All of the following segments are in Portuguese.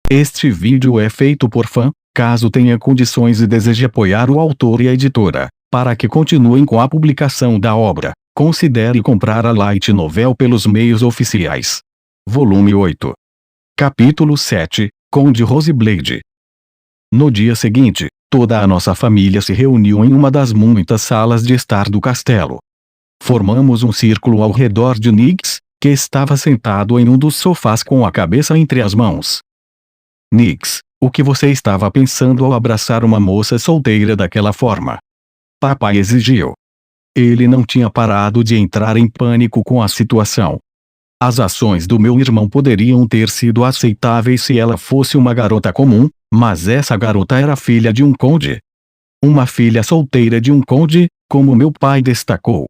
Este vídeo é feito por fã. Caso tenha condições e deseje apoiar o autor e a editora, para que continuem com a publicação da obra, considere comprar a Light Novel pelos meios oficiais. Volume 8. Capítulo 7, Conde Roseblade. No dia seguinte, toda a nossa família se reuniu em uma das muitas salas de estar do castelo. Formamos um círculo ao redor de Nix, que estava sentado em um dos sofás com a cabeça entre as mãos. Nix, o que você estava pensando ao abraçar uma moça solteira daquela forma? Papai exigiu. Ele não tinha parado de entrar em pânico com a situação. As ações do meu irmão poderiam ter sido aceitáveis se ela fosse uma garota comum, mas essa garota era filha de um conde. Uma filha solteira de um conde, como meu pai destacou.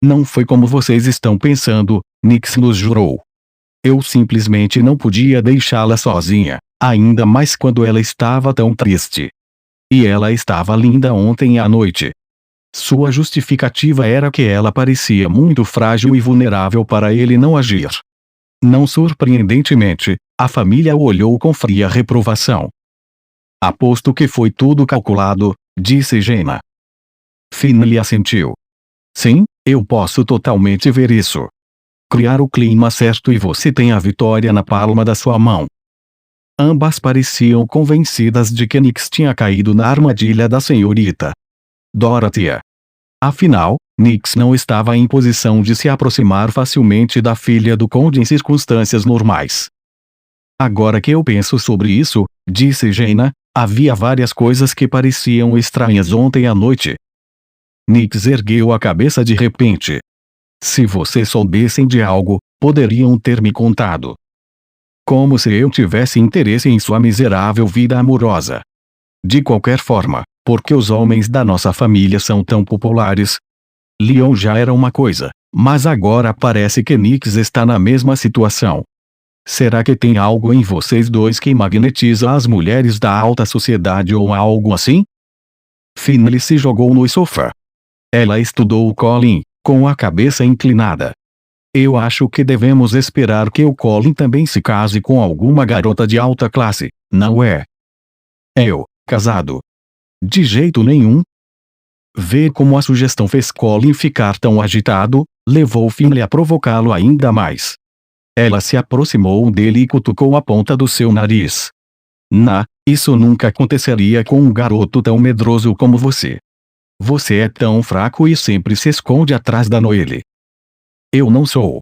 Não foi como vocês estão pensando, Nix nos jurou. Eu simplesmente não podia deixá-la sozinha, ainda mais quando ela estava tão triste. E ela estava linda ontem à noite. Sua justificativa era que ela parecia muito frágil e vulnerável para ele não agir. Não surpreendentemente, a família o olhou com fria reprovação. Aposto que foi tudo calculado, disse Jaina. Finley assentiu. Sim, eu posso totalmente ver isso. Criar o clima certo e você tem a vitória na palma da sua mão. Ambas pareciam convencidas de que Nix tinha caído na armadilha da senhorita Dorothea. Afinal, Nix não estava em posição de se aproximar facilmente da filha do conde em circunstâncias normais. Agora que eu penso sobre isso, disse Jaina, havia várias coisas que pareciam estranhas ontem à noite. Nix ergueu a cabeça de repente. Se vocês soubessem de algo, poderiam ter me contado. Como se eu tivesse interesse em sua miserável vida amorosa. De qualquer forma, porque os homens da nossa família são tão populares? Leon já era uma coisa, mas agora parece que Nix está na mesma situação. Será que tem algo em vocês dois que magnetiza as mulheres da alta sociedade ou algo assim? Finley se jogou no sofá. Ela estudou o Colin, com a cabeça inclinada. Eu acho que devemos esperar que o Colin também se case com alguma garota de alta classe, não é? Eu, casado? De jeito nenhum. Ver como a sugestão fez Colin ficar tão agitado, levou Finley a provocá-lo ainda mais. Ela se aproximou dele e cutucou a ponta do seu nariz. Isso nunca aconteceria com um garoto tão medroso como você. Você é tão fraco e sempre se esconde atrás da Noelle. Eu não sou.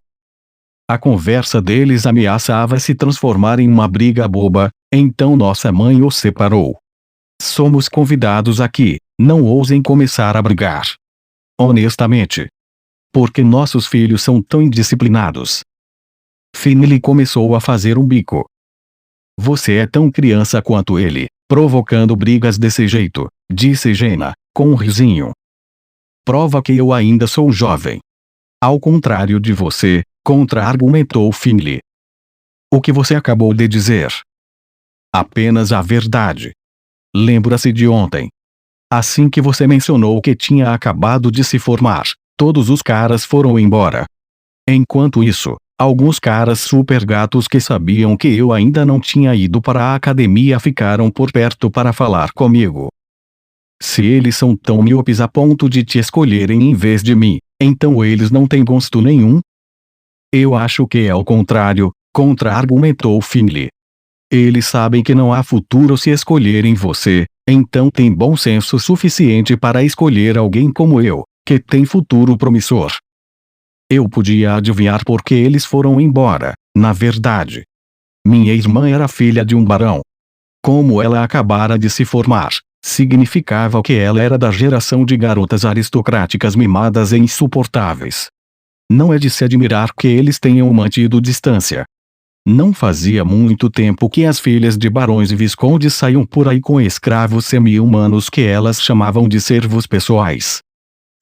A conversa deles ameaçava se transformar em uma briga boba, então nossa mãe os separou. Somos convidados aqui, não ousem começar a brigar. Honestamente. Porque nossos filhos são tão indisciplinados. Finley começou a fazer um bico. Você é tão criança quanto ele, provocando brigas desse jeito, disse Jaina, com um risinho. Prova que eu ainda sou jovem. Ao contrário de você, contra-argumentou Finley. O que você acabou de dizer? Apenas a verdade. Lembra-se de ontem. Assim que você mencionou que tinha acabado de se formar, todos os caras foram embora. Enquanto isso, alguns caras super gatos que sabiam que eu ainda não tinha ido para a academia ficaram por perto para falar comigo. Se eles são tão míopes a ponto de te escolherem em vez de mim, então eles não têm gosto nenhum? Eu acho que é o contrário, contra-argumentou Finley. Eles sabem que não há futuro se escolherem você, então têm bom senso suficiente para escolher alguém como eu, que tem futuro promissor. Eu podia adivinhar por que eles foram embora, na verdade. Minha irmã era filha de um barão. Como ela acabara de se formar, significava que ela era da geração de garotas aristocráticas mimadas e insuportáveis. Não é de se admirar que eles tenham mantido distância. Não fazia muito tempo que as filhas de barões e viscondes saíam por aí com escravos semi-humanos que elas chamavam de servos pessoais.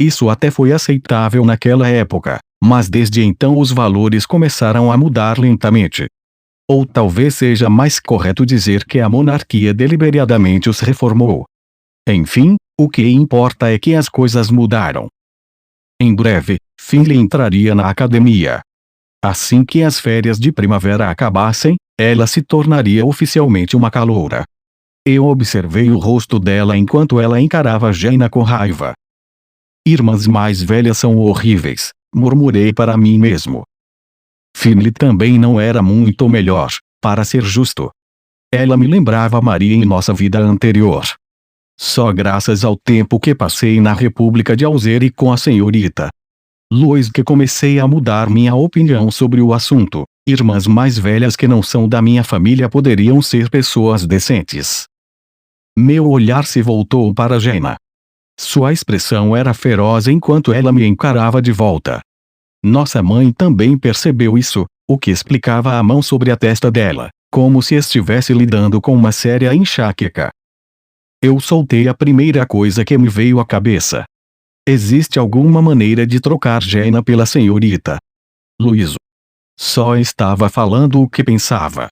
Isso até foi aceitável naquela época, mas desde então os valores começaram a mudar lentamente. Ou talvez seja mais correto dizer que a monarquia deliberadamente os reformou. Enfim, o que importa é que as coisas mudaram. Em breve, Finley entraria na academia. Assim que as férias de primavera acabassem, ela se tornaria oficialmente uma caloura. Eu observei o rosto dela enquanto ela encarava Jaina com raiva. Irmãs mais velhas são horríveis, murmurei para mim mesmo. Finley também não era muito melhor, para ser justo. Ela me lembrava Maria em nossa vida anterior. Só graças ao tempo que passei na República de Alzeri com a senhorita Louise que comecei a mudar minha opinião sobre o assunto. Irmãs mais velhas que não são da minha família poderiam ser pessoas decentes. Meu olhar se voltou para Jaina. Sua expressão era feroz enquanto ela me encarava de volta. Nossa mãe também percebeu isso, o que explicava a mão sobre a testa dela, como se estivesse lidando com uma séria enxaqueca. Eu soltei a primeira coisa que me veio à cabeça. Existe alguma maneira de trocar Jaina pela senhorita Louise? Só estava falando o que pensava.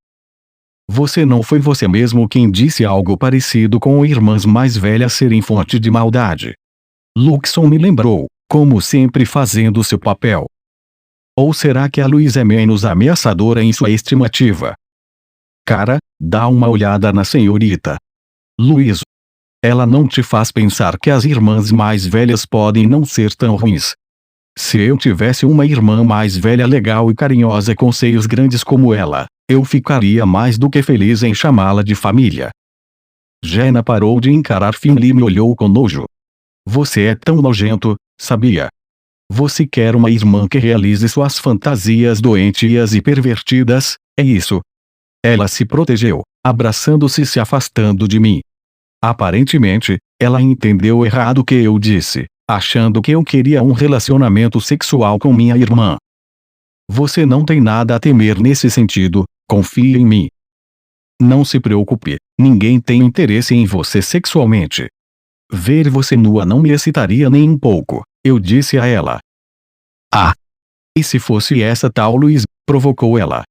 Você não foi você mesmo quem disse algo parecido com irmãs mais velhas serem fonte de maldade. Luxon me lembrou, como sempre fazendo seu papel. Ou será que a Louise é menos ameaçadora em sua estimativa? Cara, dá uma olhada na senhorita Louise. Ela não te faz pensar que as irmãs mais velhas podem não ser tão ruins. Se eu tivesse uma irmã mais velha legal e carinhosa com seios grandes como ela, eu ficaria mais do que feliz em chamá-la de família. Jaina parou de encarar Finley e me olhou com nojo. Você é tão nojento, sabia? Você quer uma irmã que realize suas fantasias doentias e pervertidas, é isso? Ela se protegeu, abraçando-se e se afastando de mim. Aparentemente, ela entendeu errado o que eu disse, achando que eu queria um relacionamento sexual com minha irmã. Você não tem nada a temer nesse sentido, confie em mim. Não se preocupe, ninguém tem interesse em você sexualmente. Ver você nua não me excitaria nem um pouco, eu disse a ela. Ah! E se fosse essa tal Louise, provocou ela.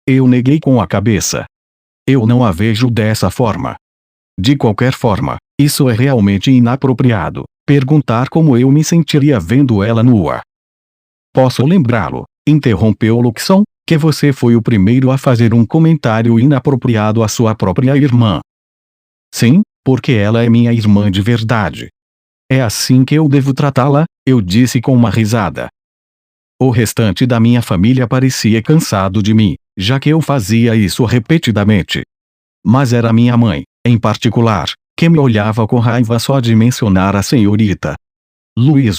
Eu neguei com a cabeça. Eu não a vejo dessa forma. De qualquer forma, isso é realmente inapropriado, perguntar como eu me sentiria vendo ela nua. Posso lembrá-lo, interrompeu Luxon, que você foi o primeiro a fazer um comentário inapropriado à sua própria irmã. Sim, porque ela é minha irmã de verdade. É assim que eu devo tratá-la, eu disse com uma risada. O restante da minha família parecia cansado de mim, já que eu fazia isso repetidamente. Mas era minha mãe, em particular, que me olhava com raiva só de mencionar a senhorita Louise.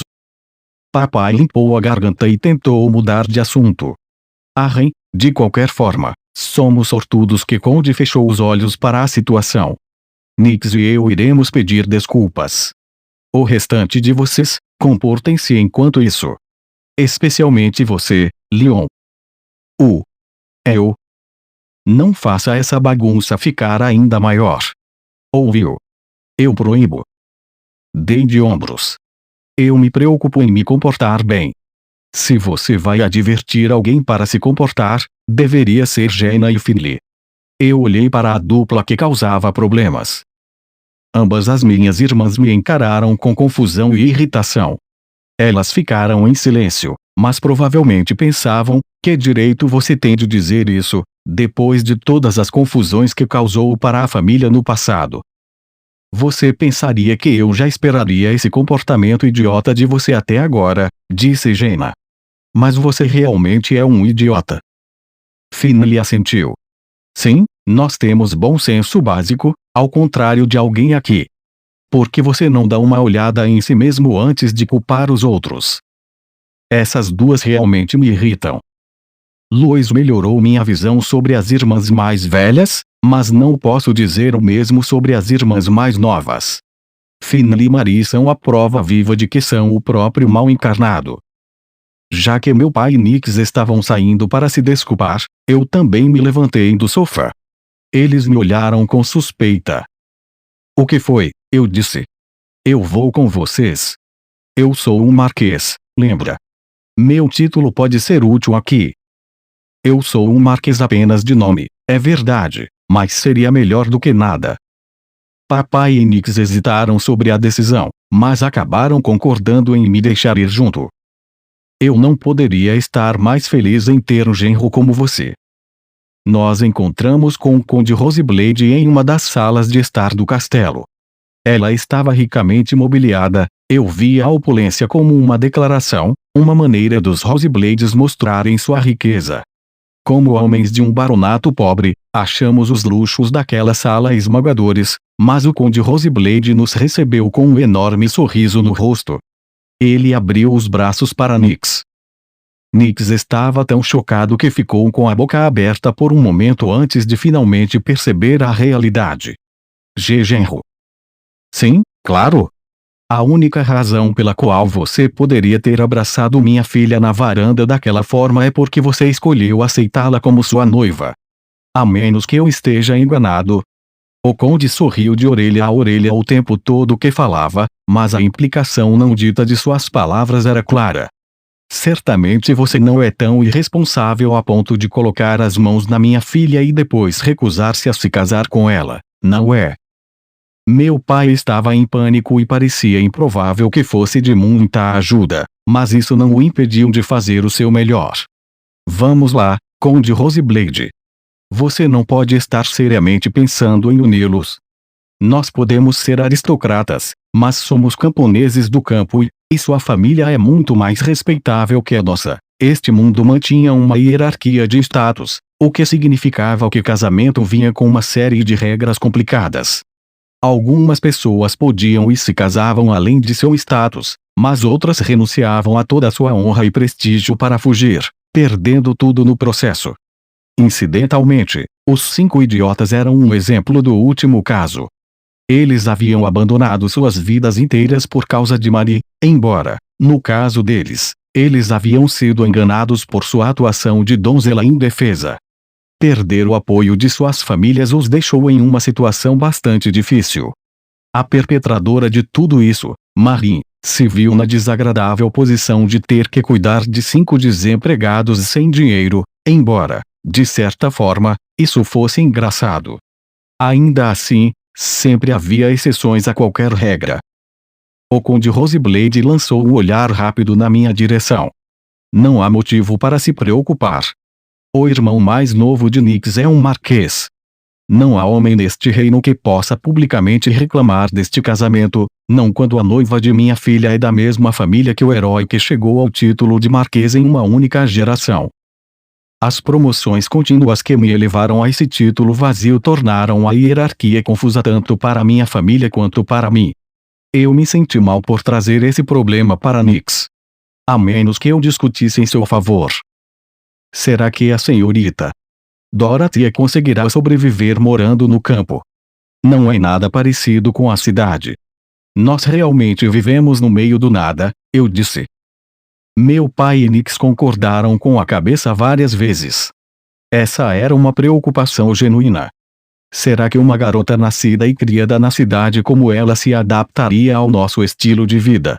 Papai limpou a garganta e tentou mudar de assunto. Arren, de qualquer forma, somos sortudos que Conde fechou os olhos para a situação. Nix e eu iremos pedir desculpas. O restante de vocês, comportem-se enquanto isso. Especialmente você, Leon. Eu. Não faça essa bagunça ficar ainda maior. Ouviu? Eu proíbo. Dei de ombros. Eu me preocupo em me comportar bem. Se você vai advertir alguém para se comportar, deveria ser Jaina e Finley. Eu olhei para a dupla que causava problemas. Ambas as minhas irmãs me encararam com confusão e irritação. Elas ficaram em silêncio, mas provavelmente pensavam, que direito você tem de dizer isso, depois de todas as confusões que causou para a família no passado. Você pensaria que eu já esperaria esse comportamento idiota de você até agora, disse Jaina. Mas você realmente é um idiota. Finley assentiu. Sim, nós temos bom senso básico, ao contrário de alguém aqui. Por que você não dá uma olhada em si mesmo antes de culpar os outros? Essas duas realmente me irritam. Louise melhorou minha visão sobre as irmãs mais velhas, mas não posso dizer o mesmo sobre as irmãs mais novas. Finley e Marie são a prova viva de que são o próprio mal encarnado. Já que meu pai e Nix estavam saindo para se desculpar, eu também me levantei do sofá. Eles me olharam com suspeita. O que foi? Eu disse. Eu vou com vocês. Eu sou um marquês, lembra? Meu título pode ser útil aqui. Eu sou um marquês apenas de nome, é verdade, mas seria melhor do que nada. Papai e Nix hesitaram sobre a decisão, mas acabaram concordando em me deixar ir junto. Eu não poderia estar mais feliz em ter um genro como você. Nós encontramos com o Conde Roseblade em uma das salas de estar do castelo. Ela estava ricamente mobiliada. Eu via a opulência como uma declaração, uma maneira dos Roseblades mostrarem sua riqueza. Como homens de um baronato pobre, achamos os luxos daquela sala esmagadores, mas o Conde Roseblade nos recebeu com um enorme sorriso no rosto. Ele abriu os braços para Nix. Nix estava tão chocado que ficou com a boca aberta por um momento antes de finalmente perceber a realidade. Genro. Sim, claro. A única razão pela qual você poderia ter abraçado minha filha na varanda daquela forma é porque você escolheu aceitá-la como sua noiva. A menos que eu esteja enganado. O conde sorriu de orelha a orelha o tempo todo que falava, mas a implicação não dita de suas palavras era clara. Certamente você não é tão irresponsável a ponto de colocar as mãos na minha filha e depois recusar-se a se casar com ela, não é? Meu pai estava em pânico e parecia improvável que fosse de muita ajuda, mas isso não o impediu de fazer o seu melhor. Vamos lá, Conde Roseblade. Você não pode estar seriamente pensando em uni-los. Nós podemos ser aristocratas, mas somos camponeses do campo e sua família é muito mais respeitável que a nossa. Este mundo mantinha uma hierarquia de status, o que significava que casamento vinha com uma série de regras complicadas. Algumas pessoas podiam e se casavam além de seu status, mas outras renunciavam a toda a sua honra e prestígio para fugir, perdendo tudo no processo. Incidentalmente, os 5 idiotas eram um exemplo do último caso. Eles haviam abandonado suas vidas inteiras por causa de Marie, embora, no caso deles, eles haviam sido enganados por sua atuação de donzela indefesa. Perder o apoio de suas famílias os deixou em uma situação bastante difícil. A perpetradora de tudo isso, Marie, se viu na desagradável posição de ter que cuidar de 5 desempregados sem dinheiro, embora, de certa forma, isso fosse engraçado. Ainda assim, sempre havia exceções a qualquer regra. O Conde Roseblade lançou um olhar rápido na minha direção. Não há motivo para se preocupar. O irmão mais novo de Nix é um marquês. Não há homem neste reino que possa publicamente reclamar deste casamento, não quando a noiva de minha filha é da mesma família que o herói que chegou ao título de marquês em uma única geração. As promoções contínuas que me elevaram a esse título vazio tornaram a hierarquia confusa tanto para minha família quanto para mim. Eu me senti mal por trazer esse problema para Nix. A menos que eu discutisse em seu favor. Será que a senhorita Dorothy conseguirá sobreviver morando no campo? Não é nada parecido com a cidade. Nós realmente vivemos no meio do nada, eu disse. Meu pai e Nix concordaram com a cabeça várias vezes. Essa era uma preocupação genuína. Será que uma garota nascida e criada na cidade como ela se adaptaria ao nosso estilo de vida?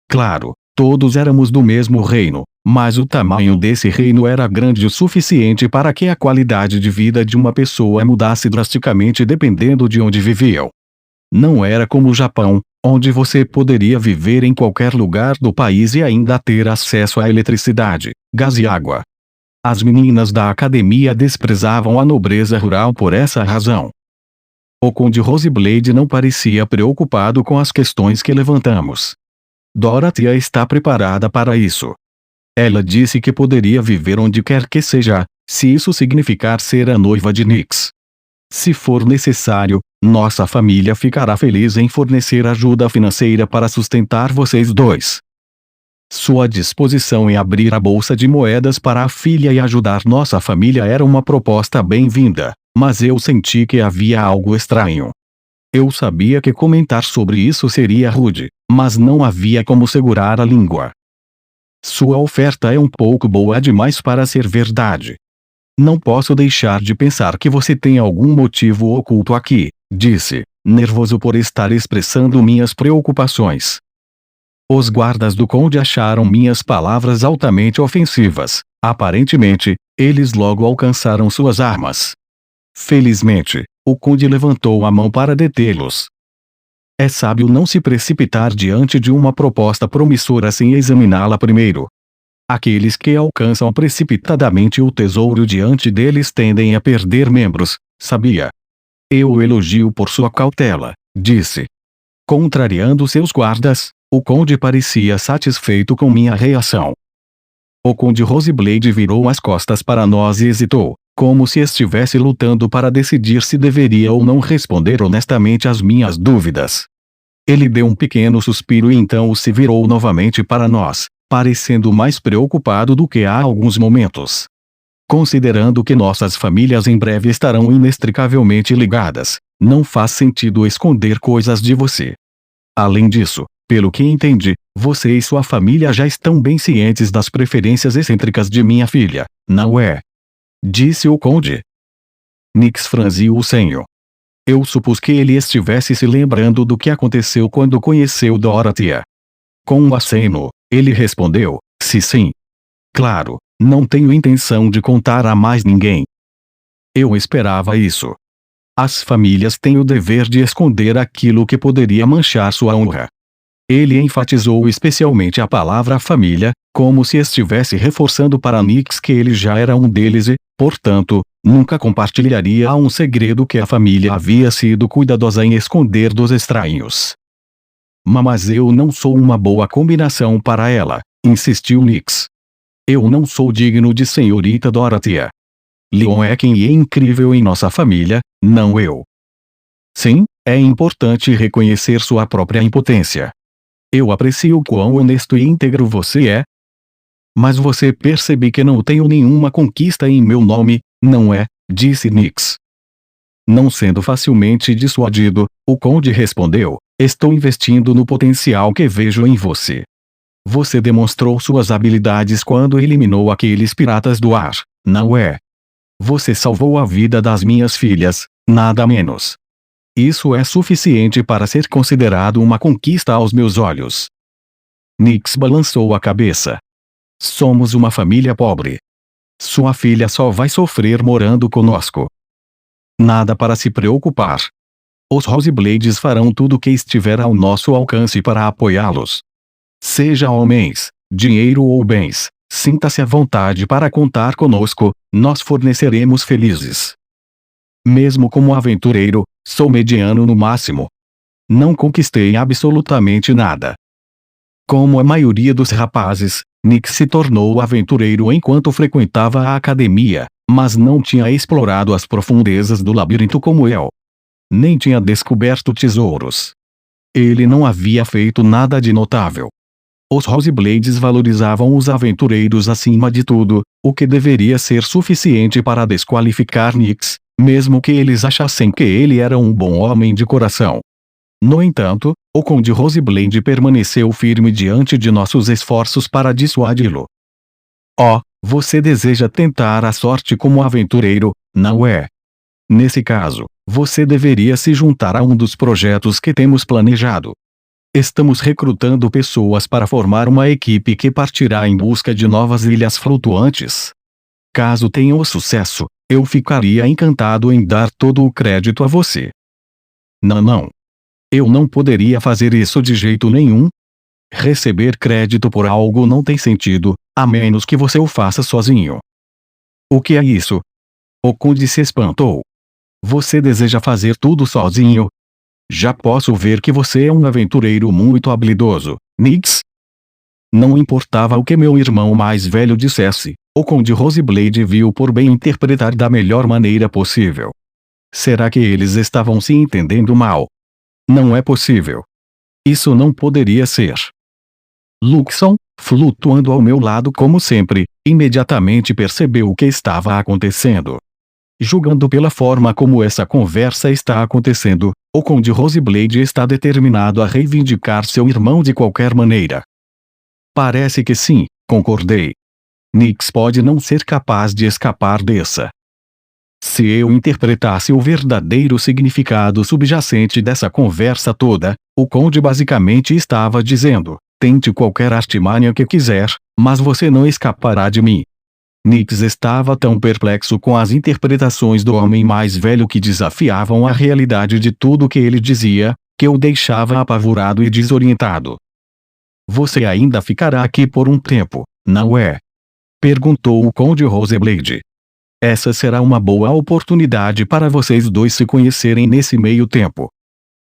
Claro, todos éramos do mesmo reino, mas o tamanho desse reino era grande o suficiente para que a qualidade de vida de uma pessoa mudasse drasticamente dependendo de onde viviam. Não era como o Japão, onde você poderia viver em qualquer lugar do país e ainda ter acesso à eletricidade, gás e água. As meninas da academia desprezavam a nobreza rural por essa razão. O Conde Roseblade não parecia preocupado com as questões que levantamos. Dorothy está preparada para isso. Ela disse que poderia viver onde quer que seja, se isso significar ser a noiva de Nix. Se for necessário, nossa família ficará feliz em fornecer ajuda financeira para sustentar vocês dois. Sua disposição em abrir a bolsa de moedas para a filha e ajudar nossa família era uma proposta bem-vinda, mas eu senti que havia algo estranho. Eu sabia que comentar sobre isso seria rude, mas não havia como segurar a língua. Sua oferta é um pouco boa demais para ser verdade. Não posso deixar de pensar que você tem algum motivo oculto aqui, disse, nervoso por estar expressando minhas preocupações. Os guardas do conde acharam minhas palavras altamente ofensivas. Aparentemente, eles logo alcançaram suas armas. Felizmente, o conde levantou a mão para detê-los. É sábio não se precipitar diante de uma proposta promissora sem examiná-la primeiro. Aqueles que alcançam precipitadamente o tesouro diante deles tendem a perder membros, sabia? Eu o elogio por sua cautela, disse. Contrariando seus guardas, o conde parecia satisfeito com minha reação. O conde Roseblade virou as costas para nós e hesitou, como se estivesse lutando para decidir se deveria ou não responder honestamente às minhas dúvidas. Ele deu um pequeno suspiro e então se virou novamente para nós, parecendo mais preocupado do que há alguns momentos. Considerando que nossas famílias em breve estarão inextricavelmente ligadas, não faz sentido esconder coisas de você. Além disso, pelo que entendi, você e sua família já estão bem cientes das preferências excêntricas de minha filha, não é? Disse o conde. Nix franziu o senho. Eu supus que ele estivesse se lembrando do que aconteceu quando conheceu Dorothea. Com um aceno, ele respondeu, sim. Claro, não tenho intenção de contar a mais ninguém. Eu esperava isso. As famílias têm o dever de esconder aquilo que poderia manchar sua honra. Ele enfatizou especialmente a palavra família, como se estivesse reforçando para Nix que ele já era um deles e, portanto, nunca compartilharia um segredo que a família havia sido cuidadosa em esconder dos estranhos. Mas eu não sou uma boa combinação para ela, insistiu Nix. Eu não sou digno de senhorita Dorothea. Leon é quem é incrível em nossa família, não eu. Sim, é importante reconhecer sua própria impotência. Eu aprecio quão honesto e íntegro você é. Mas você percebe que não tenho nenhuma conquista em meu nome, não é? Disse Nix. Não sendo facilmente dissuadido, o conde respondeu, estou investindo no potencial que vejo em você. Você demonstrou suas habilidades quando eliminou aqueles piratas do ar, não é? Você salvou a vida das minhas filhas, nada menos. Isso é suficiente para ser considerado uma conquista aos meus olhos. Nix balançou a cabeça. Somos uma família pobre. Sua filha só vai sofrer morando conosco. Nada para se preocupar. Os Roseblades farão tudo o que estiver ao nosso alcance para apoiá-los. Seja homens, dinheiro ou bens, sinta-se à vontade para contar conosco, nós forneceremos felizes. Mesmo como aventureiro, sou mediano no máximo. Não conquistei absolutamente nada. Como a maioria dos rapazes, Nick se tornou aventureiro enquanto frequentava a academia, mas não tinha explorado as profundezas do labirinto como eu. Nem tinha descoberto tesouros. Ele não havia feito nada de notável. Os Roseblades valorizavam os aventureiros acima de tudo, o que deveria ser suficiente para desqualificar Nix, mesmo que eles achassem que ele era um bom homem de coração. No entanto, o conde Roseblade permaneceu firme diante de nossos esforços para dissuadi-lo. Oh, você deseja tentar a sorte como aventureiro, não é? Nesse caso, você deveria se juntar a um dos projetos que temos planejado. Estamos recrutando pessoas para formar uma equipe que partirá em busca de novas ilhas flutuantes. Caso tenham sucesso, eu ficaria encantado em dar todo o crédito a você. Não. Eu não poderia fazer isso de jeito nenhum. Receber crédito por algo não tem sentido, a menos que você o faça sozinho. O que é isso? O conde se espantou. Você deseja fazer tudo sozinho? Já posso ver que você é um aventureiro muito habilidoso, Nix. Não importava o que meu irmão mais velho dissesse, o conde Roseblade viu por bem interpretar da melhor maneira possível. Será que eles estavam se entendendo mal? Não é possível. Isso não poderia ser. Luxon, flutuando ao meu lado como sempre, imediatamente percebeu o que estava acontecendo. Julgando pela forma como essa conversa está acontecendo, o conde Roseblade está determinado a reivindicar seu irmão de qualquer maneira. Parece que sim, concordei. Nix pode não ser capaz de escapar dessa. Se eu interpretasse o verdadeiro significado subjacente dessa conversa toda, o conde basicamente estava dizendo, tente qualquer artimanha que quiser, mas você não escapará de mim. Nix estava tão perplexo com as interpretações do homem mais velho que desafiavam a realidade de tudo que ele dizia, que o deixava apavorado e desorientado. Você ainda ficará aqui por um tempo, não é? Perguntou o Conde Roseblade. Essa será uma boa oportunidade para vocês dois se conhecerem nesse meio tempo.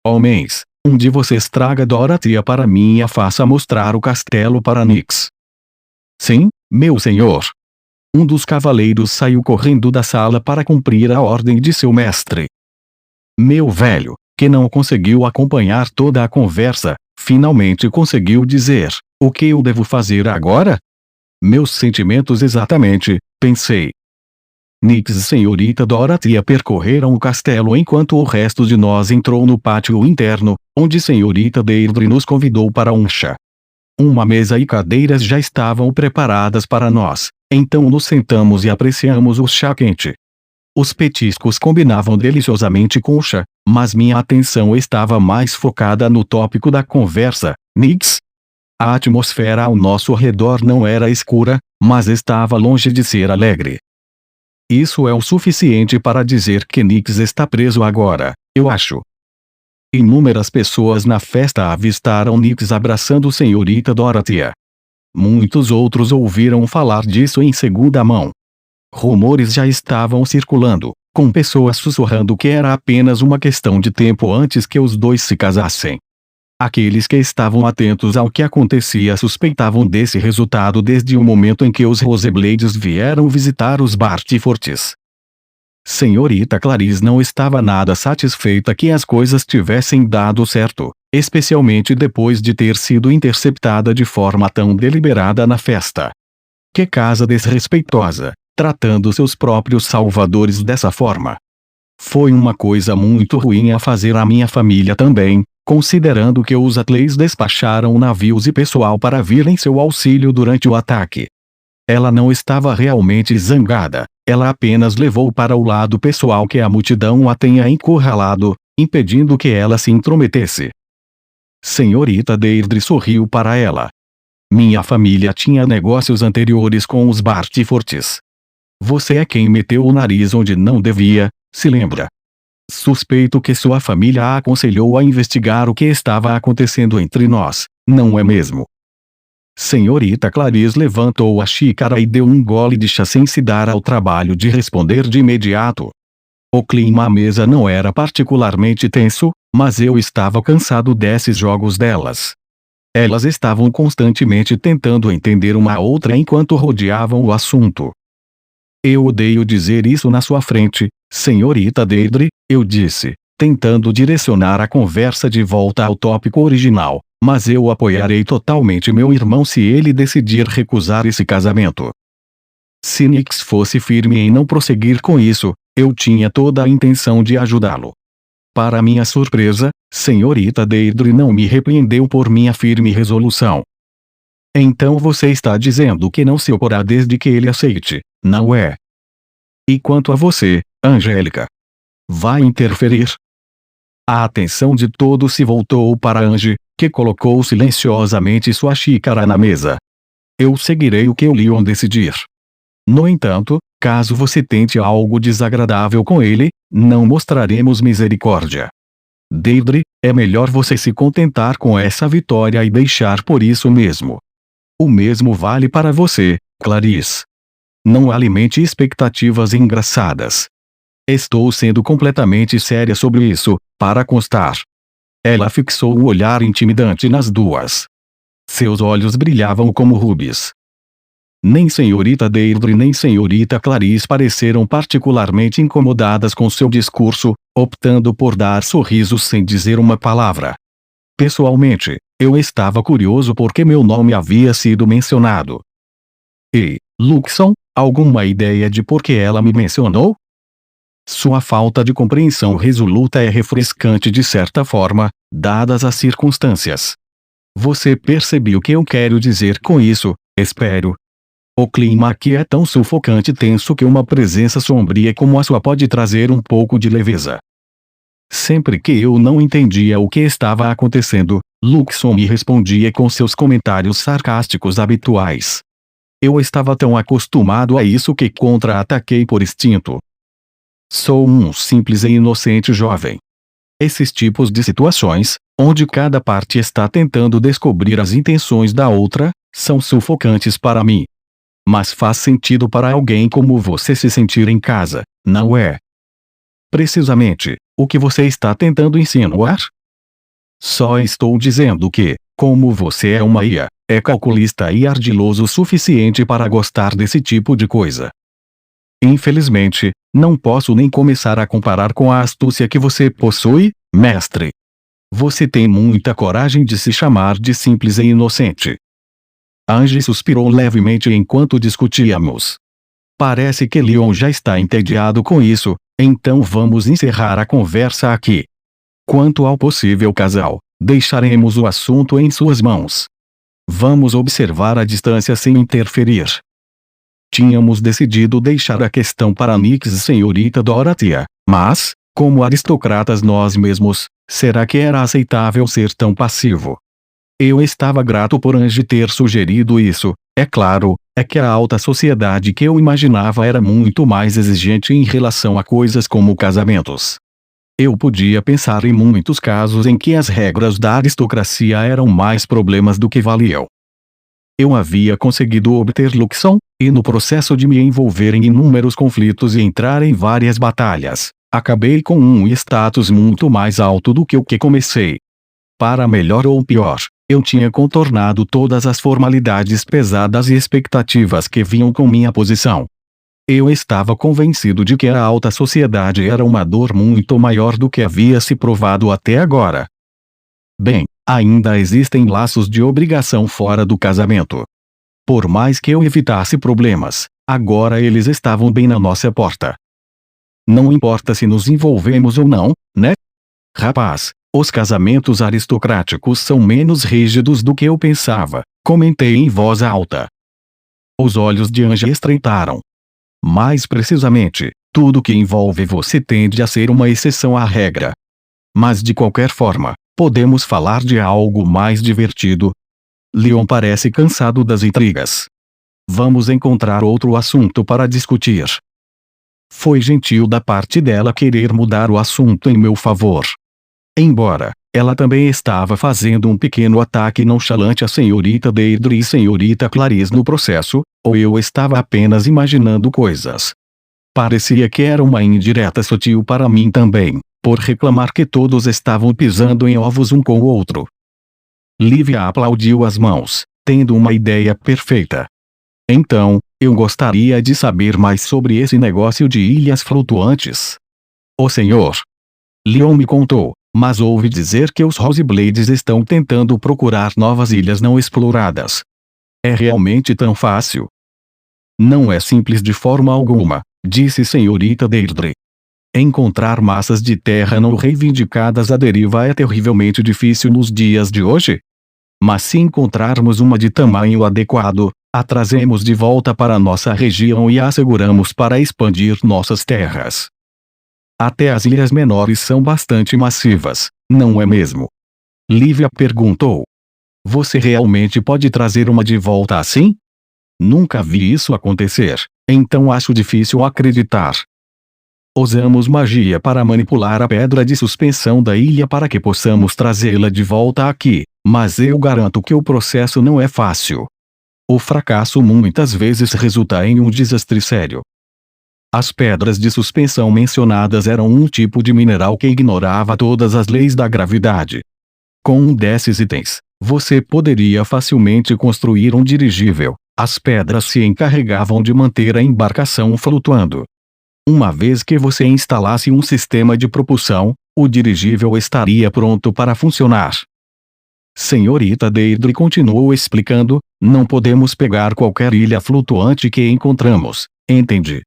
Homens, um de vocês traga Dorothea para mim e a faça mostrar o castelo para Nix. Sim, meu senhor. Um dos cavaleiros saiu correndo da sala para cumprir a ordem de seu mestre. Meu velho, que não conseguiu acompanhar toda a conversa, finalmente conseguiu dizer: o que eu devo fazer agora? Meus sentimentos exatamente, pensei. Nix e senhorita Dorothea percorreram o castelo enquanto o resto de nós entrou no pátio interno, onde senhorita Deirdre nos convidou para um chá. Uma mesa e cadeiras já estavam preparadas para nós, então nos sentamos e apreciamos o chá quente. Os petiscos combinavam deliciosamente com o chá, mas minha atenção estava mais focada no tópico da conversa, Nix. A atmosfera ao nosso redor não era escura, mas estava longe de ser alegre. Isso é o suficiente para dizer que Nix está preso agora, eu acho. Inúmeras pessoas na festa avistaram Nix abraçando senhorita Dorothea. Muitos outros ouviram falar disso em segunda mão. Rumores já estavam circulando, com pessoas sussurrando que era apenas uma questão de tempo antes que os dois se casassem. Aqueles que estavam atentos ao que acontecia suspeitavam desse resultado desde o momento em que os Roseblades vieram visitar os Bartyforts. Senhorita Clarice não estava nada satisfeita que as coisas tivessem dado certo, especialmente depois de ter sido interceptada de forma tão deliberada na festa. Que casa desrespeitosa, tratando seus próprios salvadores dessa forma. Foi uma coisa muito ruim a fazer à minha família também, considerando que os Atleys despacharam navios e pessoal para vir em seu auxílio durante o ataque. Ela não estava realmente zangada, ela apenas levou para o lado pessoal que a multidão a tenha encurralado, impedindo que ela se intrometesse. Senhorita Deirdre sorriu para ela. Minha família tinha negócios anteriores com os Bartyforts. Você é quem meteu o nariz onde não devia, se lembra? Suspeito que sua família a aconselhou a investigar o que estava acontecendo entre nós, não é mesmo? Senhorita Clarice levantou a xícara e deu um gole de chá sem se dar ao trabalho de responder de imediato. O clima à mesa não era particularmente tenso, mas eu estava cansado desses jogos delas. Elas estavam constantemente tentando entender uma outra enquanto rodeavam o assunto. Eu odeio dizer isso na sua frente, senhorita Deirdre, eu disse, tentando direcionar a conversa de volta ao tópico original, mas eu apoiarei totalmente meu irmão se ele decidir recusar esse casamento. Se Nix fosse firme em não prosseguir com isso, eu tinha toda a intenção de ajudá-lo. Para minha surpresa, senhorita Deirdre não me repreendeu por minha firme resolução. Então você está dizendo que não se oporá desde que ele aceite, não é? E quanto a você, Angélica? Vai interferir? A atenção de todos se voltou para Ange, que colocou silenciosamente sua xícara na mesa. Eu seguirei o que o Leon decidir. No entanto, caso você tente algo desagradável com ele, não mostraremos misericórdia. Deirdre, é melhor você se contentar com essa vitória e deixar por isso mesmo. O mesmo vale para você, Clarice. Não alimente expectativas engraçadas. Estou sendo completamente séria sobre isso, para constar. Ela fixou o olhar intimidante nas duas. Seus olhos brilhavam como rubis. Nem senhorita Deirdre nem senhorita Clarice pareceram particularmente incomodadas com seu discurso, optando por dar sorrisos sem dizer uma palavra. Pessoalmente, eu estava curioso porque meu nome havia sido mencionado. E, Luxon, alguma ideia de por que ela me mencionou? Sua falta de compreensão resoluta é refrescante de certa forma, dadas as circunstâncias. Você percebeu o que eu quero dizer com isso, espero. O clima aqui é tão sufocante e tenso que uma presença sombria como a sua pode trazer um pouco de leveza. Sempre que eu não entendia o que estava acontecendo, Luxon me respondia com seus comentários sarcásticos habituais. Eu estava tão acostumado a isso que contra-ataquei por instinto. Sou um simples e inocente jovem. Esses tipos de situações, onde cada parte está tentando descobrir as intenções da outra, são sufocantes para mim. Mas faz sentido para alguém como você se sentir em casa, não é? Precisamente, o que você está tentando insinuar? Só estou dizendo que, como você é uma IA, é calculista e ardiloso o suficiente para gostar desse tipo de coisa. Infelizmente, não posso nem começar a comparar com a astúcia que você possui, mestre. Você tem muita coragem de se chamar de simples e inocente. Angie suspirou levemente enquanto discutíamos. Parece que Leon já está entediado com isso, então vamos encerrar a conversa aqui. Quanto ao possível casal, deixaremos o assunto em suas mãos. Vamos observar a distância sem interferir. Tínhamos decidido deixar a questão para Nix e senhorita Dorothea, mas, como aristocratas nós mesmos, será que era aceitável ser tão passivo? Eu estava grato por Angie ter sugerido isso. É claro, é que a alta sociedade que eu imaginava era muito mais exigente em relação a coisas como casamentos. Eu podia pensar em muitos casos em que as regras da aristocracia eram mais problemas do que valiam. Eu havia conseguido obter Luxon, e no processo de me envolver em inúmeros conflitos e entrar em várias batalhas, acabei com um status muito mais alto do que o que comecei. Para melhor ou pior, eu tinha contornado todas as formalidades pesadas e expectativas que vinham com minha posição. Eu estava convencido de que a alta sociedade era uma dor muito maior do que havia se provado até agora. Bem, ainda existem laços de obrigação fora do casamento. Por mais que eu evitasse problemas, agora eles estavam bem na nossa porta. Não importa se nos envolvemos ou não, né? Rapaz, os casamentos aristocráticos são menos rígidos do que eu pensava, comentei em voz alta. Os olhos de Angie estreitaram. Mais precisamente, tudo que envolve você tende a ser uma exceção à regra. Mas de qualquer forma, podemos falar de algo mais divertido. Leon parece cansado das intrigas. Vamos encontrar outro assunto para discutir. Foi gentil da parte dela querer mudar o assunto em meu favor. Embora, ela também estava fazendo um pequeno ataque nonchalante à senhorita Deirdre e senhorita Clarice no processo, ou eu estava apenas imaginando coisas. Parecia que era uma indireta sutil para mim também, por reclamar que todos estavam pisando em ovos um com o outro. Lívia aplaudiu as mãos, tendo uma ideia perfeita. Então, eu gostaria de saber mais sobre esse negócio de ilhas flutuantes. O senhor Leon me contou, mas ouvi dizer que os Roseblades estão tentando procurar novas ilhas não exploradas. É realmente tão fácil? Não é simples de forma alguma, disse senhorita Deirdre. Encontrar massas de terra não reivindicadas à deriva é terrivelmente difícil nos dias de hoje. Mas se encontrarmos uma de tamanho adequado, a trazemos de volta para nossa região e a asseguramos para expandir nossas terras. Até as ilhas menores são bastante massivas, não é mesmo? Lívia perguntou. Você realmente pode trazer uma de volta assim? Nunca vi isso acontecer, então acho difícil acreditar. Usamos magia para manipular a pedra de suspensão da ilha para que possamos trazê-la de volta aqui, mas eu garanto que o processo não é fácil. O fracasso muitas vezes resulta em um desastre sério. As pedras de suspensão mencionadas eram um tipo de mineral que ignorava todas as leis da gravidade. Com um desses itens, você poderia facilmente construir um dirigível. As pedras se encarregavam de manter a embarcação flutuando. Uma vez que você instalasse um sistema de propulsão, o dirigível estaria pronto para funcionar. Senhorita Deirdre continuou explicando, não podemos pegar qualquer ilha flutuante que encontramos, entende?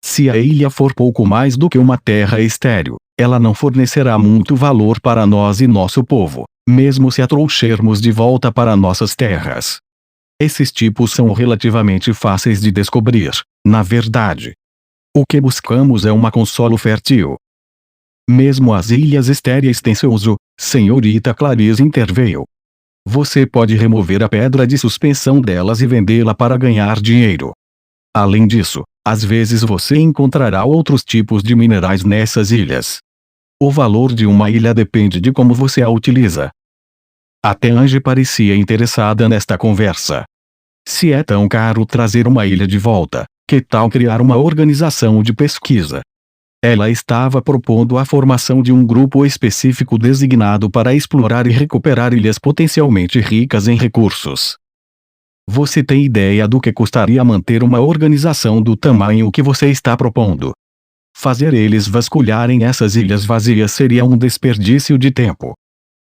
Se a ilha for pouco mais do que uma terra estéril, ela não fornecerá muito valor para nós e nosso povo, mesmo se a trouxermos de volta para nossas terras. Esses tipos são relativamente fáceis de descobrir, na verdade. O que buscamos é uma consolo fértil. Mesmo as ilhas estéreis têm seu uso, senhorita Clarice interveio. Você pode remover a pedra de suspensão delas e vendê-la para ganhar dinheiro. Além disso, às vezes você encontrará outros tipos de minerais nessas ilhas. O valor de uma ilha depende de como você a utiliza. Até Angie parecia interessada nesta conversa. Se é tão caro trazer uma ilha de volta, que tal criar uma organização de pesquisa? Ela estava propondo a formação de um grupo específico designado para explorar e recuperar ilhas potencialmente ricas em recursos. Você tem ideia do que custaria manter uma organização do tamanho que você está propondo? Fazer eles vasculharem essas ilhas vazias seria um desperdício de tempo.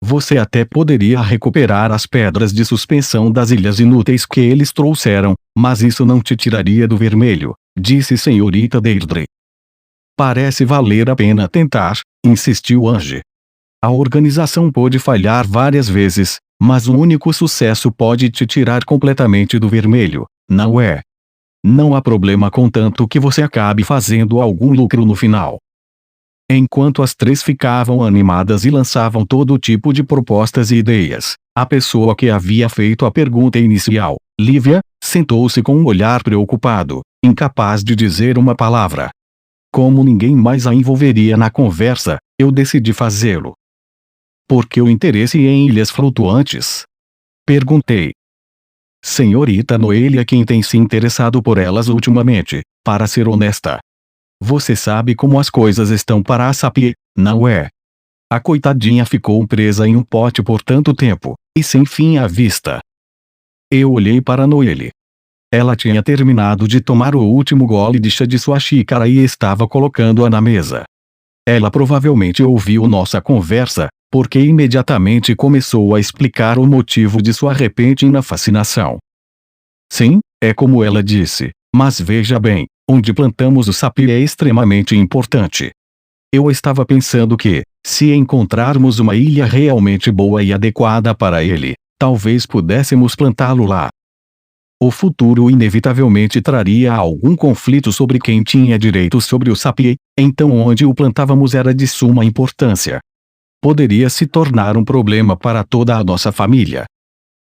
Você até poderia recuperar as pedras de suspensão das ilhas inúteis que eles trouxeram, mas isso não te tiraria do vermelho, disse Senhorita Deirdre. Parece valer a pena tentar, insistiu Ange. A organização pode falhar várias vezes, mas um único sucesso pode te tirar completamente do vermelho, não é? Não há problema contanto que você acabe fazendo algum lucro no final. Enquanto as três ficavam animadas e lançavam todo tipo de propostas e ideias, a pessoa que havia feito a pergunta inicial, Lívia, sentou-se com um olhar preocupado, incapaz de dizer uma palavra. Como ninguém mais a envolveria na conversa, eu decidi fazê-lo. Por que o interesse em ilhas flutuantes? Perguntei. Senhorita Noelia, quem tem se interessado por elas ultimamente, para ser honesta. Você sabe como as coisas estão para a Sapie, não é? A coitadinha ficou presa em um pote por tanto tempo, e sem fim à vista. Eu olhei para Noelle. Ela tinha terminado de tomar o último gole de chá de sua xícara e estava colocando-a na mesa. Ela provavelmente ouviu nossa conversa, porque imediatamente começou a explicar o motivo de sua repentina fascinação. Sim, é como ela disse, mas veja bem, onde plantamos o sapie é extremamente importante. Eu estava pensando que, se encontrarmos uma ilha realmente boa e adequada para ele, talvez pudéssemos plantá-lo lá. O futuro inevitavelmente traria algum conflito sobre quem tinha direito sobre o sapie, então onde o plantávamos era de suma importância. Poderia se tornar um problema para toda a nossa família.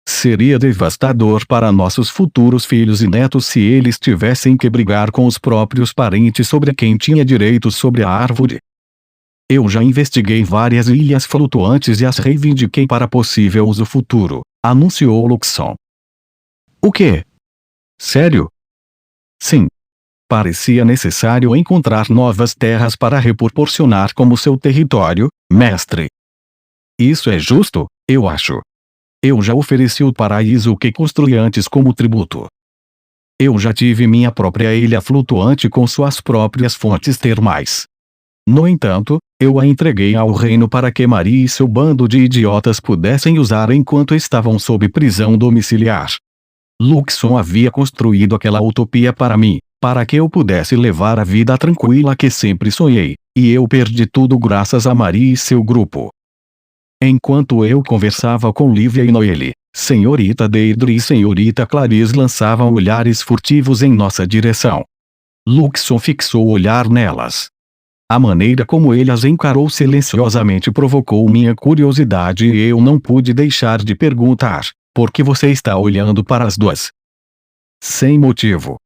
Seria devastador para nossos futuros filhos e netos se eles tivessem que brigar com os próprios parentes sobre quem tinha direito sobre a árvore. Eu já investiguei várias ilhas flutuantes e as reivindiquei para possível uso futuro, anunciou Luxon. O quê? Sério? Sim. Parecia necessário encontrar novas terras para reproporcionar como seu território, mestre. Isso é justo, eu acho. Eu já ofereci o paraíso que construí antes como tributo. Eu já tive minha própria ilha flutuante com suas próprias fontes termais. No entanto, eu a entreguei ao reino para que Maria e seu bando de idiotas pudessem usar enquanto estavam sob prisão domiciliar. Luxon havia construído aquela utopia para mim, para que eu pudesse levar a vida tranquila que sempre sonhei, e eu perdi tudo graças a Maria e seu grupo. Enquanto eu conversava com Lívia e Noelle, Senhorita Deirdre e Senhorita Clarice lançavam olhares furtivos em nossa direção. Luxon fixou o olhar nelas. A maneira como ele as encarou silenciosamente provocou minha curiosidade e eu não pude deixar de perguntar, por que você está olhando para as duas? Sem motivo.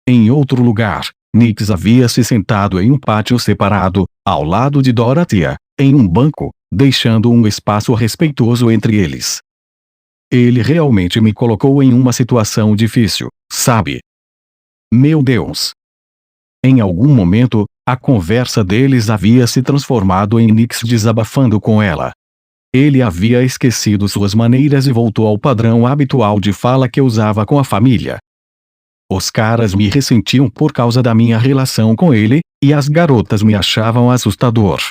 Em outro lugar, Nix havia se sentado em um pátio separado, ao lado de Dorothea, em um banco, deixando um espaço respeitoso entre eles. Ele realmente me colocou em uma situação difícil, sabe? Meu Deus! Em algum momento, a conversa deles havia se transformado em Nix desabafando com ela. Ele havia esquecido suas maneiras e voltou ao padrão habitual de fala que usava com a família. Os caras me ressentiam por causa da minha relação com ele, e as garotas me achavam assustador.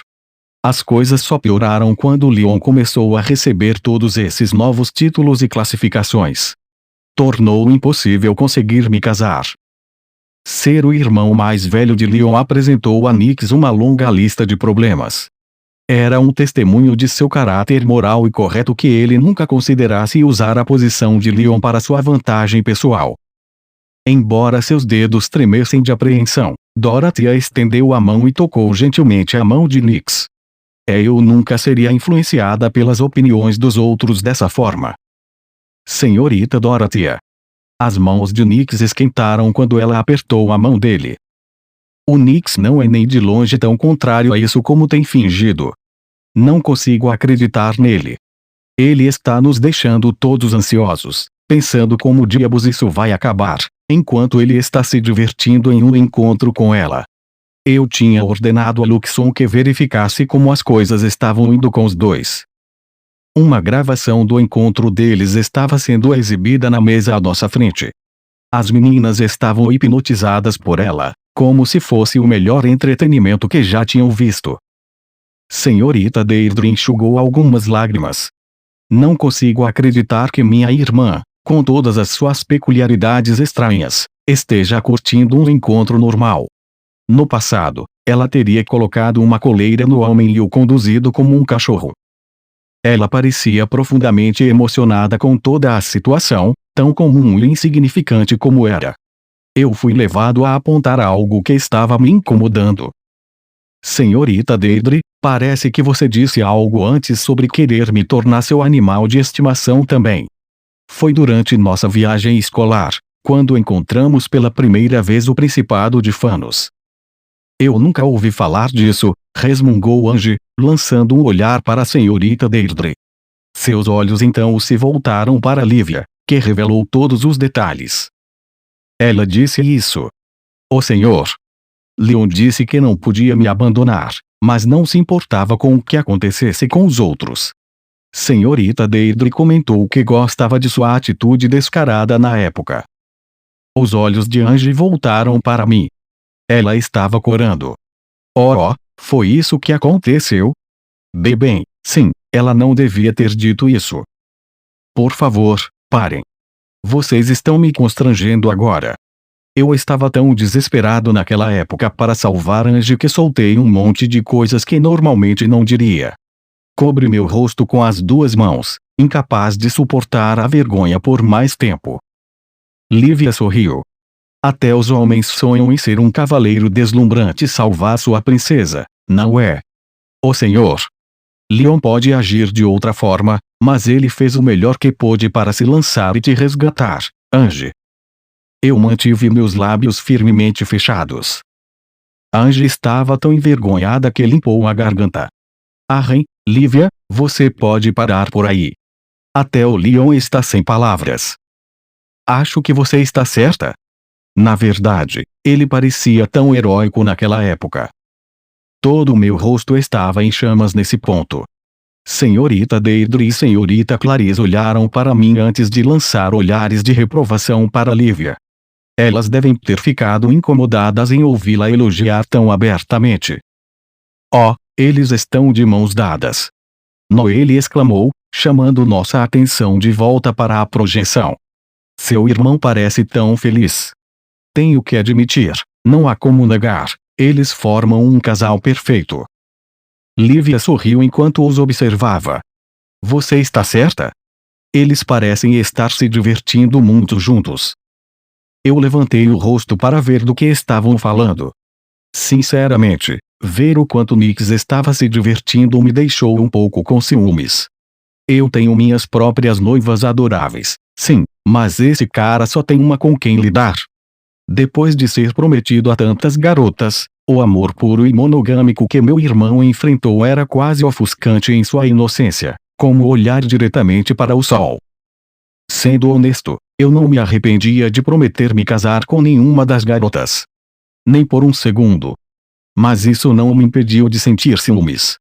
As coisas só pioraram quando Leon começou a receber todos esses novos títulos e classificações. Tornou impossível conseguir me casar. Ser o irmão mais velho de Leon apresentou a Nix uma longa lista de problemas. Era um testemunho de seu caráter moral e correto que ele nunca considerasse usar a posição de Leon para sua vantagem pessoal. Embora seus dedos tremessem de apreensão, Dorothea estendeu a mão e tocou gentilmente a mão de Nix. Eu nunca seria influenciada pelas opiniões dos outros dessa forma. Senhorita Dorothea. As mãos de Nix esquentaram quando ela apertou a mão dele. O Nix não é nem de longe tão contrário a isso como tem fingido. Não consigo acreditar nele. Ele está nos deixando todos ansiosos, pensando como diabos isso vai acabar, enquanto ele está se divertindo em um encontro com ela. Eu tinha ordenado a Luxon que verificasse como as coisas estavam indo com os dois. Uma gravação do encontro deles estava sendo exibida na mesa à nossa frente. As meninas estavam hipnotizadas por ela, como se fosse o melhor entretenimento que já tinham visto. Senhorita Deirdre enxugou algumas lágrimas. Não consigo acreditar que minha irmã, com todas as suas peculiaridades estranhas, esteja curtindo um encontro normal. No passado, ela teria colocado uma coleira no homem e o conduzido como um cachorro. Ela parecia profundamente emocionada com toda a situação, tão comum e insignificante como era. Eu fui levado a apontar algo que estava me incomodando. Senhorita Deirdre, parece que você disse algo antes sobre querer me tornar seu animal de estimação também. Foi durante nossa viagem escolar, quando encontramos pela primeira vez o Principado de Fanos. Eu nunca ouvi falar disso, resmungou Ange, lançando um olhar para a senhorita Deirdre. Seus olhos então se voltaram para Lívia, que revelou todos os detalhes. Ela disse isso. O senhor Leon disse que não podia me abandonar, mas não se importava com o que acontecesse com os outros. Senhorita Deirdre comentou que gostava de sua atitude descarada na época. Os olhos de Ange voltaram para mim. Ela estava corando. Oh, foi isso que aconteceu? Bem, sim, ela não devia ter dito isso. Por favor, parem. Vocês estão me constrangendo agora. Eu estava tão desesperado naquela época para salvar Ange que soltei um monte de coisas que normalmente não diria. Cobri meu rosto com as duas mãos, incapaz de suportar a vergonha por mais tempo. Lívia sorriu. Até os homens sonham em ser um cavaleiro deslumbrante e salvar sua princesa, não é? O senhor Leon pode agir de outra forma, mas ele fez o melhor que pôde para se lançar e te resgatar, Ange. Eu mantive meus lábios firmemente fechados. Ange estava tão envergonhada que limpou a garganta. Arrem, Lívia, você pode parar por aí. Até o Leon está sem palavras. Acho que você está certa. Na verdade, ele parecia tão heróico naquela época. Todo o meu rosto estava em chamas nesse ponto. Senhorita Deirdre e senhorita Clarice olharam para mim antes de lançar olhares de reprovação para Lívia. Elas devem ter ficado incomodadas em ouvi-la elogiar tão abertamente. Oh, eles estão de mãos dadas. Noelle exclamou, chamando nossa atenção de volta para a projeção. Seu irmão parece tão feliz. Tenho que admitir, não há como negar, eles formam um casal perfeito. Lívia sorriu enquanto os observava. Você está certa? Eles parecem estar se divertindo muito juntos. Eu levantei o rosto para ver do que estavam falando. Sinceramente, ver o quanto Nix estava se divertindo me deixou um pouco com ciúmes. Eu tenho minhas próprias noivas adoráveis, sim, mas esse cara só tem uma com quem lidar. Depois de ser prometido a tantas garotas, o amor puro e monogâmico que meu irmão enfrentou era quase ofuscante em sua inocência, como olhar diretamente para o sol. Sendo honesto, eu não me arrependia de prometer me casar com nenhuma das garotas. Nem por um segundo. Mas isso não me impediu de sentir ciúmes.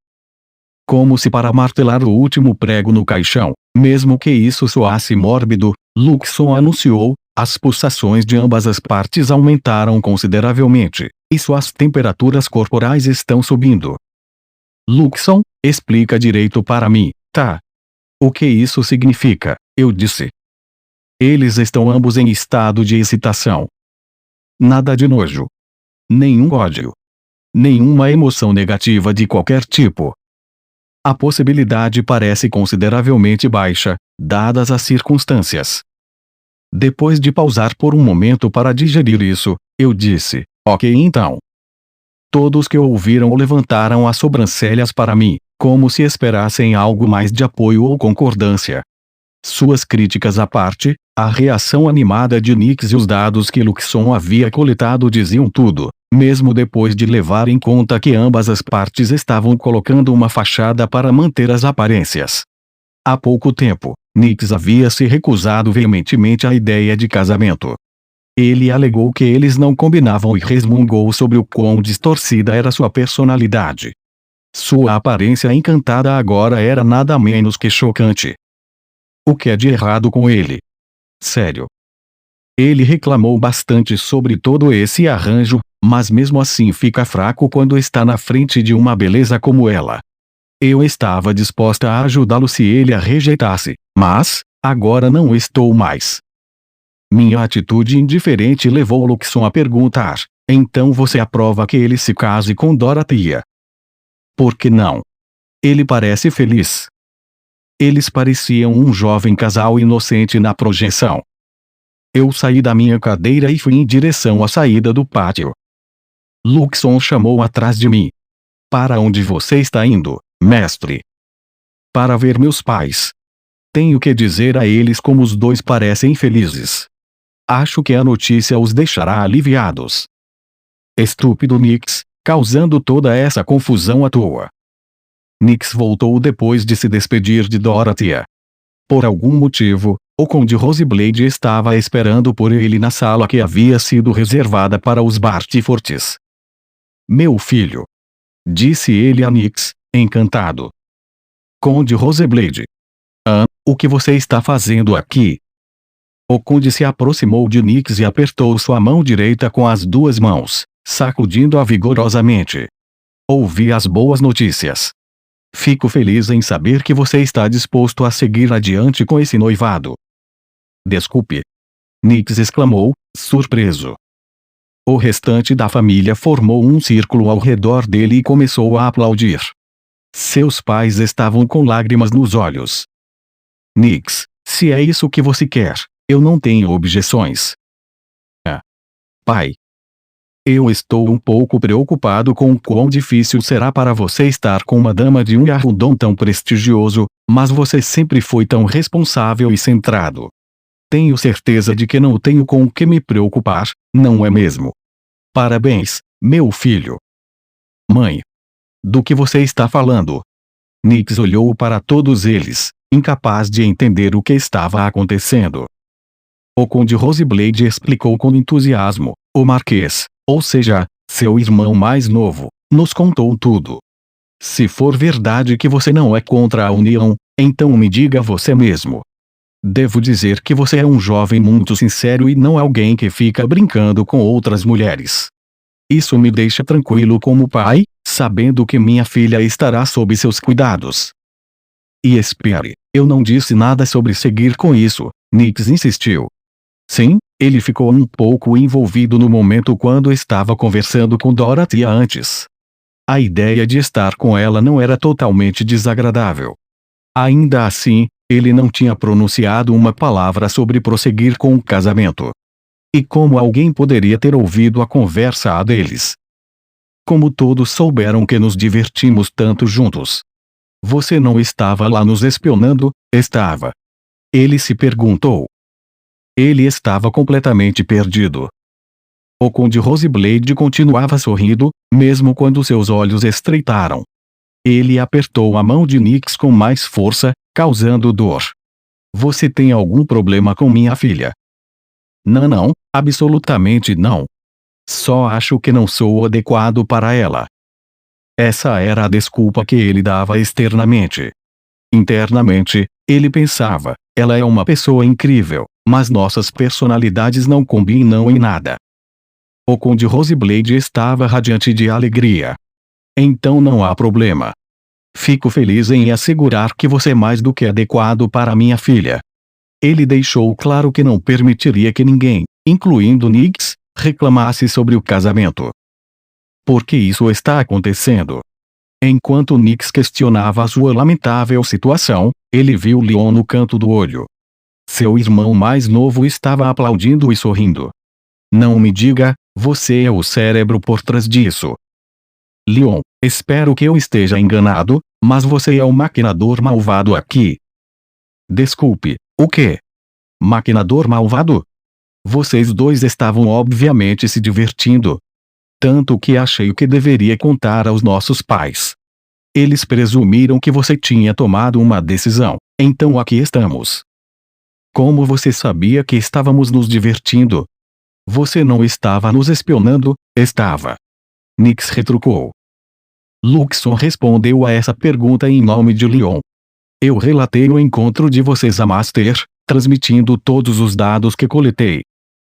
Como se para martelar o último prego no caixão, mesmo que isso soasse mórbido, Luxon anunciou, as pulsações de ambas as partes aumentaram consideravelmente, e suas temperaturas corporais estão subindo. Luxon, explica direito para mim, tá? O que isso significa? Eu disse. Eles estão ambos em estado de excitação. Nada de nojo. Nenhum ódio. Nenhuma emoção negativa de qualquer tipo. A possibilidade parece consideravelmente baixa, dadas as circunstâncias. Depois de pausar por um momento para digerir isso, eu disse, ok então. Todos que ouviram levantaram as sobrancelhas para mim, como se esperassem algo mais de apoio ou concordância. Suas críticas à parte, a reação animada de Nix e os dados que Luxon havia coletado diziam tudo, mesmo depois de levar em conta que ambas as partes estavam colocando uma fachada para manter as aparências. Há pouco tempo, Nix havia se recusado veementemente à ideia de casamento. Ele alegou que eles não combinavam e resmungou sobre o quão distorcida era sua personalidade. Sua aparência encantada agora era nada menos que chocante. O que é de errado com ele? Sério. Ele reclamou bastante sobre todo esse arranjo, mas mesmo assim fica fraco quando está na frente de uma beleza como ela. Eu estava disposta a ajudá-lo se ele a rejeitasse, mas, agora não estou mais. Minha atitude indiferente levou Luxon a perguntar: então você aprova que ele se case com Dorothea? Por que não? Ele parece feliz. Eles pareciam um jovem casal inocente na projeção. Eu saí da minha cadeira e fui em direção à saída do pátio. Luxon chamou atrás de mim. Para onde você está indo, mestre? Para ver meus pais. Tenho que dizer a eles como os dois parecem felizes. Acho que a notícia os deixará aliviados. Estúpido Nix, causando toda essa confusão à toa. Nix voltou depois de se despedir de Dorothea. Por algum motivo, o Conde Roseblade estava esperando por ele na sala que havia sido reservada para os Bartyforts. Meu filho. Disse ele a Nix, encantado. Conde Roseblade. O que você está fazendo aqui? O conde se aproximou de Nix e apertou sua mão direita com as duas mãos, sacudindo-a vigorosamente. Ouvi as boas notícias. Fico feliz em saber que você está disposto a seguir adiante com esse noivado. Desculpe. Nix exclamou, surpreso. O restante da família formou um círculo ao redor dele e começou a aplaudir. Seus pais estavam com lágrimas nos olhos. Nix, se é isso que você quer, eu não tenho objeções. Pai. Eu estou um pouco preocupado com o quão difícil será para você estar com uma dama de um Yahudon tão prestigioso, mas você sempre foi tão responsável e centrado. Tenho certeza de que não tenho com o que me preocupar, não é mesmo? Parabéns, meu filho. Mãe. Do que você está falando? Nix olhou para todos eles, incapaz de entender o que estava acontecendo. O Conde Roseblade explicou com entusiasmo: o Marquês, ou seja, seu irmão mais novo, nos contou tudo. Se for verdade que você não é contra a união, então me diga você mesmo. Devo dizer que você é um jovem muito sincero e não alguém que fica brincando com outras mulheres. Isso me deixa tranquilo como pai, sabendo que minha filha estará sob seus cuidados. E espere, eu não disse nada sobre seguir com isso, Nix insistiu. Sim, ele ficou um pouco envolvido no momento quando estava conversando com Dorothea antes. A ideia de estar com ela não era totalmente desagradável. Ainda assim, ele não tinha pronunciado uma palavra sobre prosseguir com o casamento. E como alguém poderia ter ouvido a conversa deles? Como todos souberam que nos divertimos tanto juntos. Você não estava lá nos espionando, estava? Ele se perguntou. Ele estava completamente perdido. O Conde Roseblade continuava sorrindo, mesmo quando seus olhos estreitaram. Ele apertou a mão de Nix com mais força, causando dor. Você tem algum problema com minha filha? Não, absolutamente não. Só acho que não sou o adequado para ela. Essa era a desculpa que ele dava externamente. Internamente, ele pensava: ela é uma pessoa incrível, mas nossas personalidades não combinam em nada. O Conde Roseblade estava radiante de alegria. Então não há problema. Fico feliz em assegurar que você é mais do que adequado para minha filha. Ele deixou claro que não permitiria que ninguém, incluindo Nix, reclamasse sobre o casamento. Por que isso está acontecendo? Enquanto Nix questionava a sua lamentável situação, ele viu Leon no canto do olho. Seu irmão mais novo estava aplaudindo e sorrindo. Não me diga, você é o cérebro por trás disso. Leon, espero que eu esteja enganado, mas você é o maquinador malvado aqui. Desculpe, o quê? Maquinador malvado? Vocês dois estavam obviamente se divertindo. Tanto que achei que deveria contar aos nossos pais. Eles presumiram que você tinha tomado uma decisão. Então aqui estamos. Como você sabia que estávamos nos divertindo? Você não estava nos espionando, estava? Nix retrucou. Luxon respondeu a essa pergunta em nome de Leon. Eu relatei o encontro de vocês a Master, transmitindo todos os dados que coletei.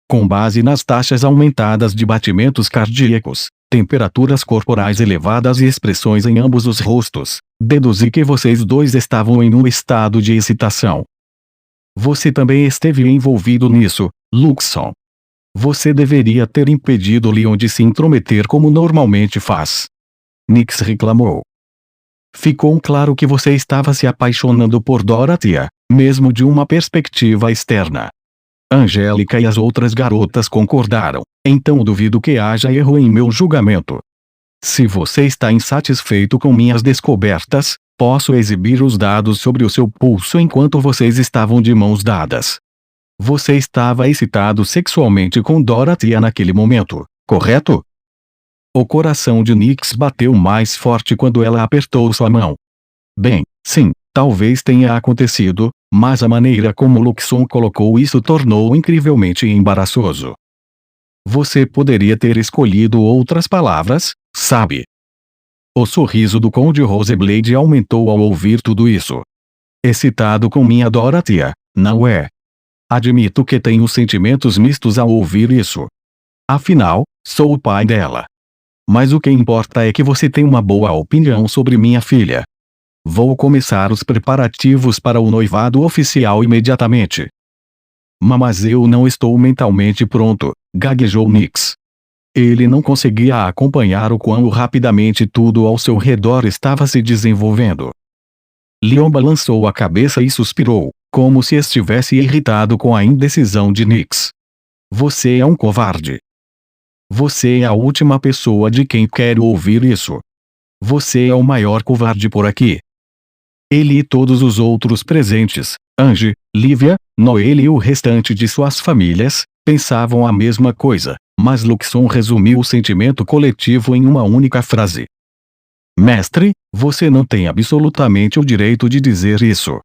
Com base nas taxas aumentadas de batimentos cardíacos, temperaturas corporais elevadas e expressões em ambos os rostos, deduzi que vocês dois estavam em um estado de excitação. Você também esteve envolvido nisso, Luxon. Você deveria ter impedido Leon de se intrometer como normalmente faz. Nix reclamou. Ficou claro que você estava se apaixonando por Dorothea, mesmo de uma perspectiva externa. Angélica e as outras garotas concordaram, então duvido que haja erro em meu julgamento. Se você está insatisfeito com minhas descobertas, posso exibir os dados sobre o seu pulso enquanto vocês estavam de mãos dadas. Você estava excitado sexualmente com Dorothea naquele momento, correto? O coração de Nix bateu mais forte quando ela apertou sua mão. Bem, sim, talvez tenha acontecido, mas a maneira como Luxon colocou isso tornou incrivelmente embaraçoso. Você poderia ter escolhido outras palavras, sabe? O sorriso do Conde Roseblade aumentou ao ouvir tudo isso. Excitado com minha Dorothea, não é? Admito que tenho sentimentos mistos ao ouvir isso. Afinal, sou o pai dela. Mas o que importa é que você tem uma boa opinião sobre minha filha. Vou começar os preparativos para o noivado oficial imediatamente. Mas eu não estou mentalmente pronto, gaguejou Nix. Ele não conseguia acompanhar o quão rapidamente tudo ao seu redor estava se desenvolvendo. Leon balançou a cabeça e suspirou, como se estivesse irritado com a indecisão de Nix. Você é um covarde. Você é a última pessoa de quem quero ouvir isso. Você é o maior covarde por aqui. Ele e todos os outros presentes, Ange, Lívia, Noelle e o restante de suas famílias, pensavam a mesma coisa, mas Luxon resumiu o sentimento coletivo em uma única frase. Mestre, você não tem absolutamente o direito de dizer isso.